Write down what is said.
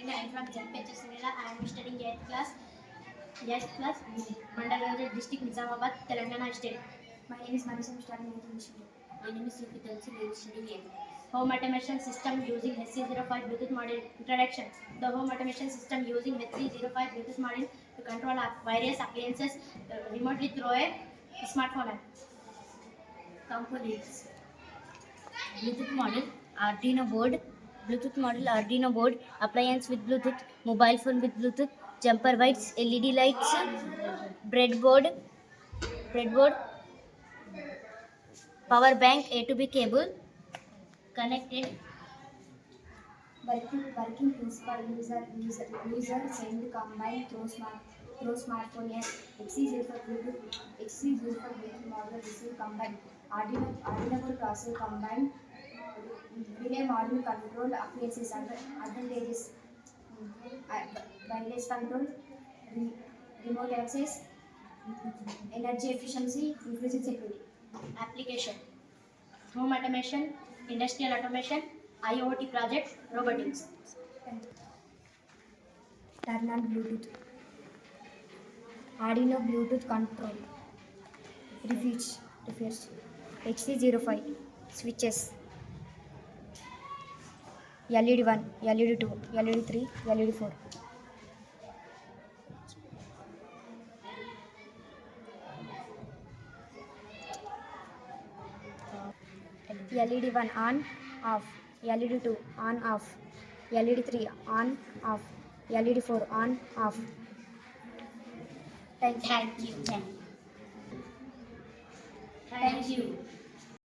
morning. I am from ZPH Sunila. I am studying 8th class, Mandal district, Nizamabad, Telangana state. My name is Manisha. I am studying 8th English. My name is Sripitansi. I am studying 8th. Home automation system using HC-05 Bluetooth model. Introduction. The home automation system using HC-05 Bluetooth model to control various appliances remotely through a smartphone. Components: Bluetooth model, Arduino board, Bluetooth model, Arduino board, appliance with Bluetooth, mobile phone with Bluetooth, jumper wires, LED lights, breadboard, power bank, A to B cable, connected. Working principle: user send combine through smartphone. HC-05 Bluetooth module receive combine. Arduino board processor combine. Relay module control appliances. Advantages: wireless control, remote access, energy efficiency, increasing security. Application: home automation, industrial automation, IoT projects, robotics. Turn on Bluetooth. Arduino Bluetooth control. Refresh. HC-05 switches. LED 1, LED 2, LED 3, LED 4. LED 1 on, off. LED 2 on, off. LED 3 on, off. LED 4 on, off. Thank you.